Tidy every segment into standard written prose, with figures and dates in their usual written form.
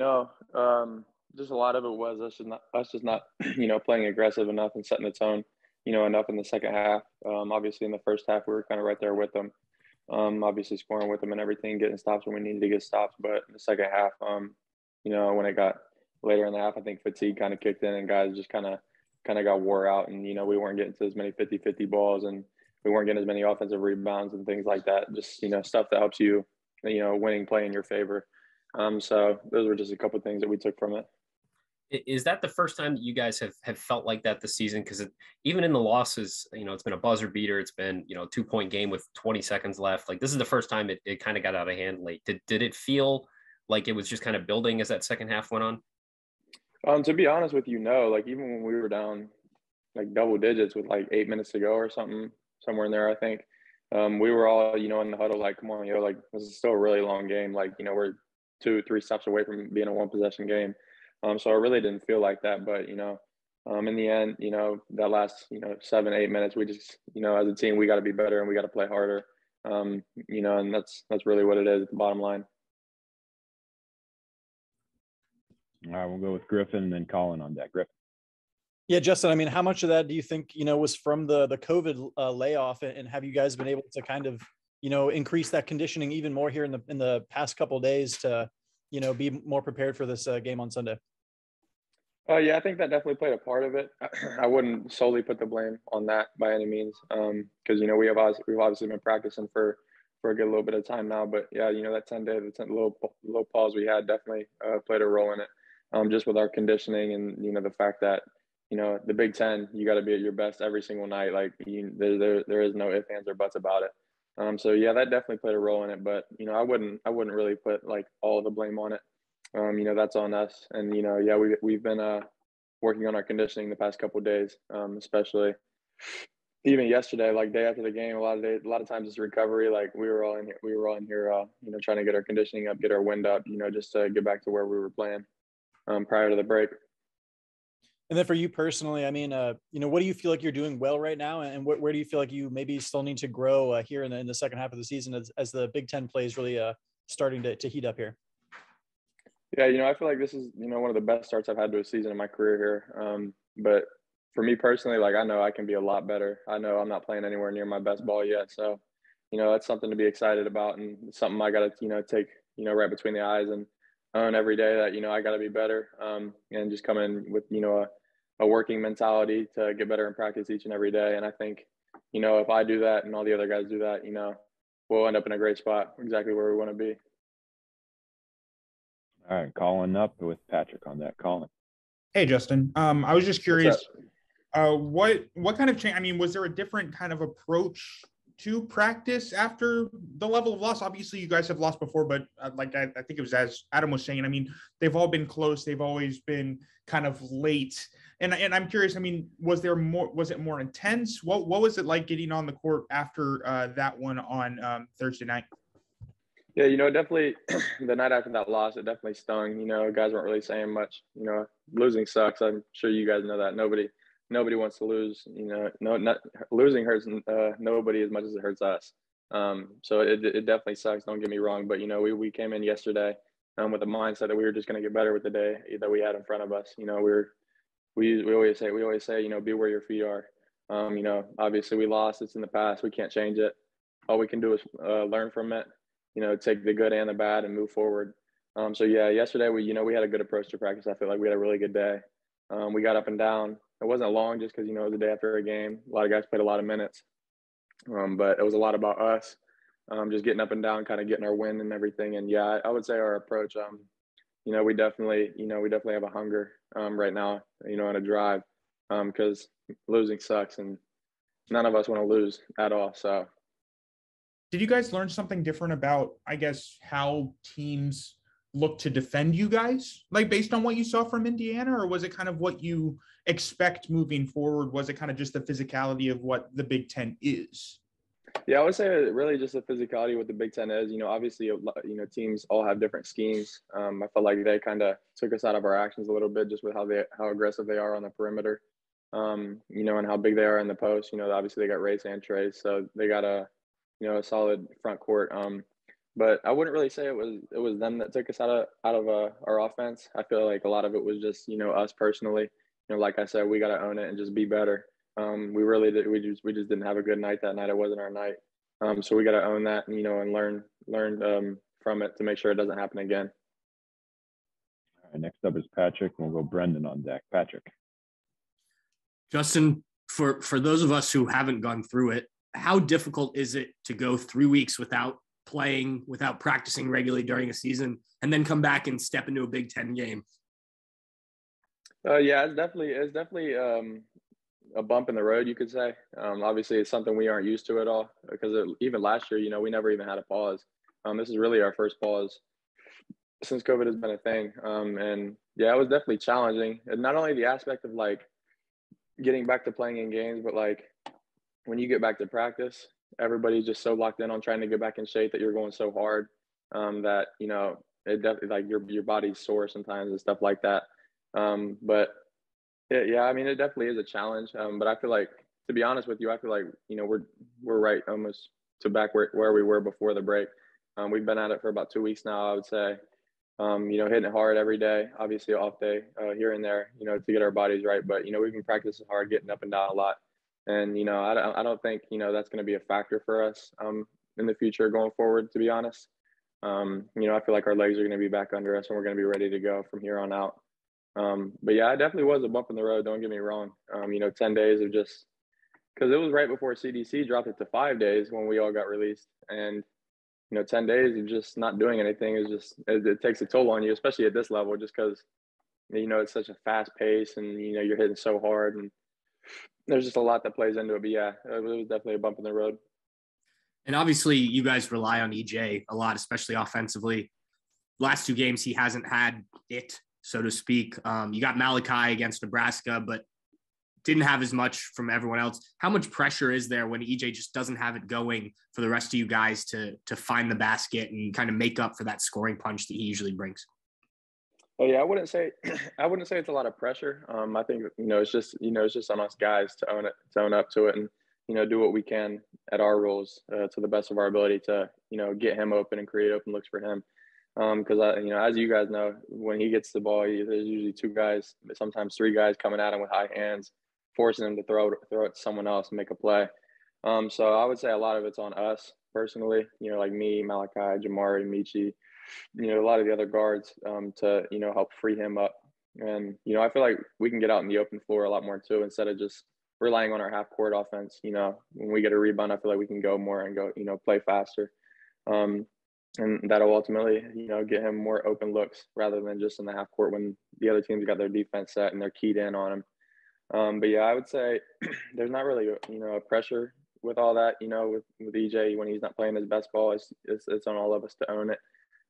No, just a lot of it was us just not playing aggressive enough and setting the tone, enough in the second half. Obviously in the first half we were kind of right there with them, obviously scoring with them and everything, getting stops when we needed to get stops. But in the second half, when it got later in the half, I think fatigue kind of kicked in and guys just kind of got wore out, and we weren't getting to as many 50-50 balls, and we weren't getting as many offensive rebounds and things like that. Just stuff that helps you, winning play in your favor. So those were just a couple of things that we took from it. Is that the first time that you guys have felt like that this season? Because even in the losses, it's been a buzzer beater. It's been, 2-point game with 20 seconds left. Like, this is the first time it kind of got out of hand late. Did it feel like it was just kind of building as that second half went on? To be honest with you, no. Like, even when we were down like double digits with like 8 minutes to go or something, somewhere in there, I think, we were all, in the huddle, like, come on, like, this is still a really long game. Like, we're 2-3 stops away from being a one possession game. So I really didn't feel like that. But, in the end, that last, 7-8 minutes, we just, as a team, we got to be better and we got to play harder. And that's really what it is at the bottom line. All right, we'll go with Griffin and then Colin on deck. Griffin. Yeah, Justin, I mean, how much of that do you think, was from the COVID layoff, and have you guys been able to kind of, increase that conditioning even more here in the past couple of days to, be more prepared for this game on Sunday? Yeah, I think that definitely played a part of it. I wouldn't solely put the blame on that by any means, because we've obviously been practicing for a good little bit of time now. But yeah, that 10-day, the 10 little pause we had definitely played a role in it, just with our conditioning and the fact that the Big Ten, you got to be at your best every single night. Like, there is no ifs, ands, or buts about it. So yeah, that definitely played a role in it. But I wouldn't really put like all the blame on it. That's on us. And yeah, we've been working on our conditioning the past couple of days, especially even yesterday, like day after the game. A lot of times it's recovery. Like, we were all in here, trying to get our conditioning up, get our wind up, just to get back to where we were playing prior to the break. And then for you personally, I mean, what do you feel like you're doing well right now, and where do you feel like you maybe still need to grow here in the second half of the season as the Big Ten plays really starting to heat up here? Yeah, I feel like this is one of the best starts I've had to a season in my career here. But for me personally, like, I know I can be a lot better. I know I'm not playing anywhere near my best ball yet, so that's something to be excited about, and something I got to take right between the eyes and own every day that I got to be better, and just come in with a working mentality to get better in practice each and every day. And I think if I do that and all the other guys do that, we'll end up in a great spot, exactly where we want to be. All right, Colin up with Patrick on that. Colin. Hey, Justin. I was just curious, what kind of change? I mean, was there a different kind of approach to practice after the level of loss? Obviously, you guys have lost before, but I think it was, as Adam was saying, I mean, they've all been close. They've always been kind of late. And I'm curious, I mean, was it more intense? What was it like getting on the court after that one on Thursday night? Yeah, definitely the night after that loss, it definitely stung. Guys weren't really saying much. Losing sucks. I'm sure you guys know that. Nobody wants to lose. Losing hurts nobody as much as it hurts us. So it definitely sucks. Don't get me wrong, but we came in yesterday with the mindset that we were just going to get better with the day that we had in front of us. We always say be where your feet are. Obviously we lost. It's in the past. We can't change it. All we can do is learn from it. Take the good and the bad and move forward. So yeah, yesterday we had a good approach to practice. I feel like we had a really good day. We got up and down. It wasn't long just because, it was the day after a game. A lot of guys played a lot of minutes. But it was a lot about us, just getting up and down, kind of getting our win and everything. And yeah, I would say our approach, we definitely have a hunger right now, on a drive, because losing sucks and none of us want to lose at all. So. Did you guys learn something different about, I guess, how teams look to defend you guys, like based on what you saw from Indiana, or was it kind of what you expect moving forward? Was it kind of just the physicality of what the Big Ten is? Yeah, I would say really just the physicality of what the Big Ten is. Obviously, teams all have different schemes. I felt like they kind of took us out of our actions a little bit just with how aggressive they are on the perimeter, and how big they are in the post. Obviously they got Race and Trace, so they got a solid front court. but I wouldn't really say it was them that took us out of our offense. I feel like a lot of it was just, us personally. Like I said, we got to own it and just be better. We really did. We just didn't have a good night that night. It wasn't our night. So we got to own that, and learn from it to make sure it doesn't happen again. All right, next up is Patrick. We'll go Brendan on deck. Patrick. Justin, for those of us who haven't gone through it, how difficult is it to go 3 weeks without playing, without practicing regularly during a season, and then come back and step into a Big Ten game? Yeah, it's definitely a bump in the road, you could say. Obviously, it's something we aren't used to at all because even last year, we never even had a pause. This is really our first pause since COVID has been a thing. And yeah, it was definitely challenging. And not only the aspect of like getting back to playing in games, but like when you get back to practice, everybody's just so locked in on trying to get back in shape that you're going so hard that, it definitely like your body's sore sometimes and stuff like that. But yeah, I mean, it definitely is a challenge. But I feel like, to be honest with you, I feel like, we're right almost to back where we were before the break. We've been at it for about 2 weeks now, I would say. Hitting it hard every day, obviously off day here and there, to get our bodies right. But, we've been practicing hard, getting up and down a lot. And, I don't think, that's going to be a factor for us in the future going forward, to be honest. I feel like our legs are going to be back under us and we're going to be ready to go from here on out. But yeah, it definitely was a bump in the road. Don't get me wrong. 10 days of just, because it was right before CDC dropped it to 5 days when we all got released. And 10 days of just not doing anything is just, it takes a toll on you, especially at this level, just because, it's such a fast pace and, you're hitting so hard and there's just a lot that plays into it. But yeah, it was definitely a bump in the road. And obviously you guys rely on EJ a lot, especially offensively. Last 2 games, he hasn't had it, so to speak. You got Malachi against Nebraska, but didn't have as much from everyone else. How much pressure is there when EJ just doesn't have it going for the rest of you guys to find the basket and kind of make up for that scoring punch that he usually brings? Oh yeah, I wouldn't say it's a lot of pressure. I think it's just on us guys to own up to it, and do what we can at our roles to the best of our ability to get him open and create open looks for him. Because as you guys know, when he gets the ball, there's usually 2 guys, sometimes 3 guys coming at him with high hands, forcing him to throw it to someone else and make a play. So I would say a lot of it's on us personally, like me, Malachi, Jamari, Michi, a lot of the other guards to, help free him up. And, I feel like we can get out in the open floor a lot more too, instead of just relying on our half court offense. When we get a rebound, I feel like we can go more and go, play faster. And that'll ultimately, get him more open looks rather than just in the half court when the other team's got their defense set and they're keyed in on him. But yeah, I would say there's not really, a pressure with all that, with EJ when he's not playing his best ball. It's on all of us to own it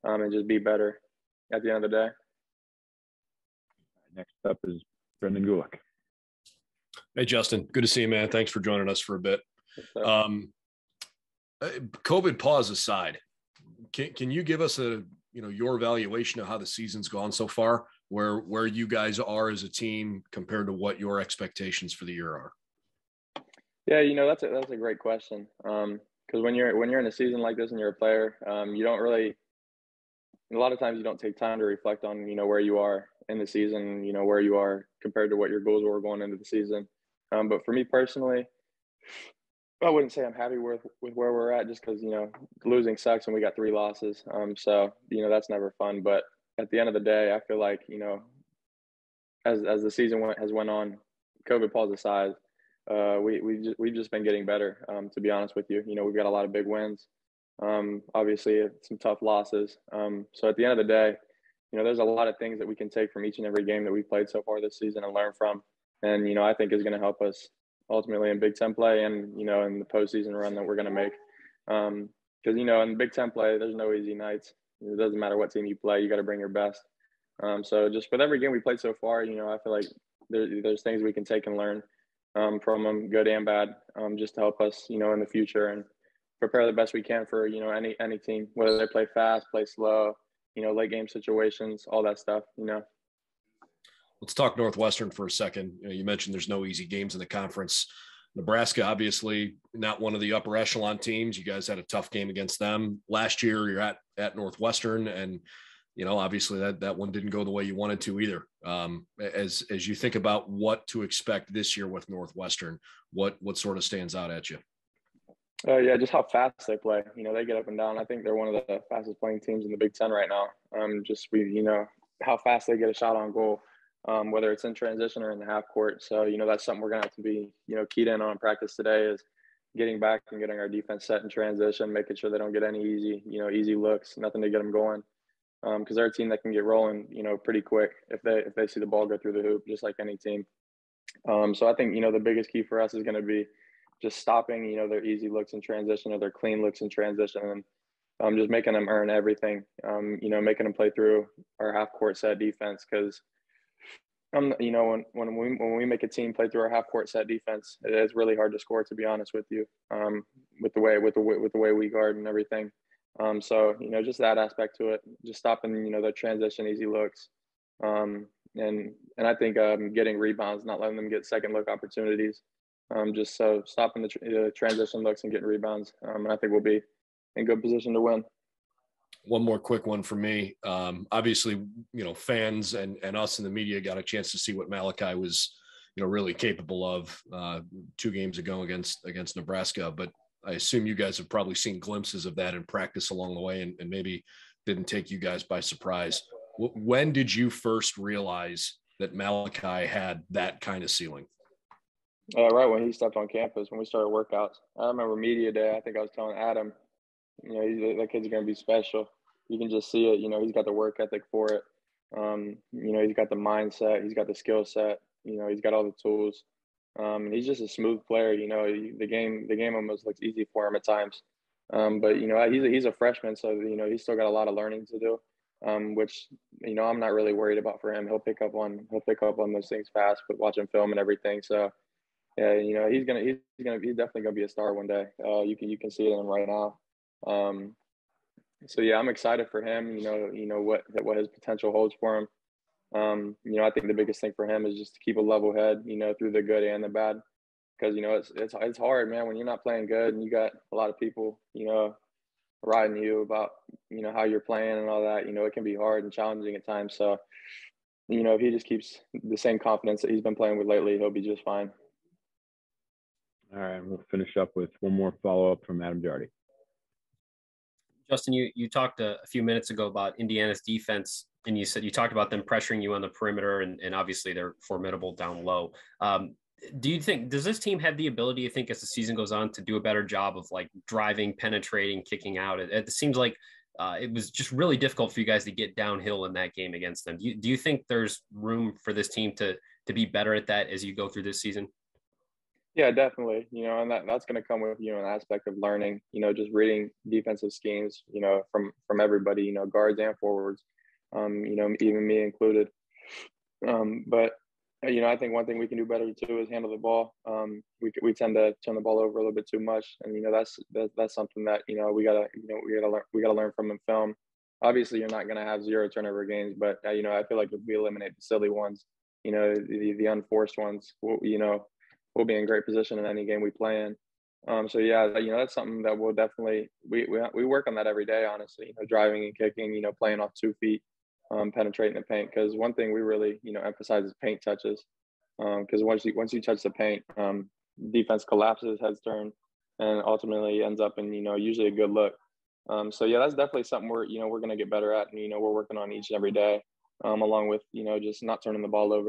and just be better at the end of the day. Next up is Brendan Gulick. Hey, Justin. Good to see you, man. Thanks for joining us for a bit. COVID pause aside, can you give us your evaluation of how the season's gone so far, where you guys are as a team compared to what your expectations for the year are? Yeah, that's a great question. Because when you're in a season like this and you're a player, you don't really, a lot of times you don't take time to reflect on, where you are in the season, where you are compared to what your goals were going into the season. But for me personally, I wouldn't say I'm happy with where we're at, just because, losing sucks and we got 3 losses. So, that's never fun. But at the end of the day, I feel like, as the season has went on, COVID pause aside, we've just been getting better, to be honest with you. We've got a lot of big wins. Obviously some tough losses. So at the end of the day, there's a lot of things that we can take from each and every game that we've played so far this season and learn from. And, I think is going to help us ultimately in Big Ten play and, in the postseason run that we're going to make. Because, in Big Ten play, there's no easy nights. It doesn't matter what team you play, you got to bring your best. So just with every game we played so far, I feel like there's things we can take and learn from them, good and bad, just to help us, in the future and prepare the best we can for, any team, whether they play fast, play slow, late game situations, all that stuff, Let's talk Northwestern for a second. You mentioned there's no easy games in the conference. Nebraska, obviously not one of the upper echelon teams. You guys had a tough game against them last year. You're at Northwestern, and obviously that one didn't go the way you wanted to either. As you think about what to expect this year with Northwestern, what sort of stands out at you? Yeah, just how fast they play. They get up and down. I think they're one of the fastest playing teams in the Big Ten right now. How fast they get a shot on goal, whether it's in transition or in the half court. So, that's something we're going to have to be, keyed in on practice today is getting back and getting our defense set in transition, making sure they don't get any easy looks, nothing to get them going. Because they're a team that can get rolling, pretty quick if they see the ball go through the hoop, just like any team. So I think, the biggest key for us is going to be just stopping, their easy looks in transition or their clean looks in transition, and just making them earn everything, making them play through our half court set defense. Because, when we make a team play through our half court set defense, it is really hard to score, to be honest with you, with the way we guard and everything. So, just that aspect to it, just stopping, the transition, easy looks. And I think getting rebounds, not letting them get second look opportunities. Just so stopping the transition looks and getting rebounds. And I think we'll be in good position to win. One more quick one for me. Obviously, fans and us in the media got a chance to see what Malachi was, really capable of 2 games ago against Nebraska. But I assume you guys have probably seen glimpses of that in practice along the way, and maybe didn't take you guys by surprise. When did you first realize that Malachi had that kind of ceiling? Right when he stepped on campus, when we started workouts. I remember media day, I think I was telling Adam, that kid's going to be special. You can just see it. He's got the work ethic for it. He's got the mindset. He's got the skill set. He's got all the tools. And he's just a smooth player. The game almost looks easy for him at times. But he's a freshman, so he's still got a lot of learning to do. Which I'm not really worried about for him. He'll pick up on those things fast, but watching film and everything. So yeah, he's definitely gonna be a star one day. You can see it in him right now. So yeah, I'm excited for him. What his potential holds for him. I think the biggest thing for him is just to keep a level head, through the good and the bad, because it's hard, man, when you're not playing good and you got a lot of people, riding you about how you're playing and all that. It can be hard and challenging at times. So, if he just keeps the same confidence that he's been playing with lately, he'll be just fine. All right, we'll finish up with one more follow-up from Adam Jardy. Justin, you talked a few minutes ago about Indiana's defense, and you said you talked about them pressuring you on the perimeter, and obviously they're formidable down low. Does this team have the ability, you think, as the season goes on, to do a better job of like driving, penetrating, kicking out? It seems like it was just really difficult for you guys to get downhill in that game against them. Do you think there's room for this team to be better at that as you go through this season? Yeah, definitely. And that's going to come with, an aspect of learning, just reading defensive schemes, from everybody, guards and forwards, even me included. But, I think one thing we can do better too is handle the ball. We tend to turn the ball over a little bit too much. And, that's something that, we gotta learn from in film. Obviously you're not going to have 0 turnover games, but, I feel like if we eliminate the silly ones, the unforced ones, we'll be in great position in any game we play in. So yeah, that's something that we'll definitely, we work on that every day, honestly, driving and kicking, playing off 2 feet, penetrating the paint. Cause one thing we really, emphasize is paint touches. Cause once you touch the paint, defense collapses, heads turn, and ultimately ends up in, usually a good look. So yeah, that's definitely something we're going to get better at. And, we're working on each and every day, along with, just not turning the ball over.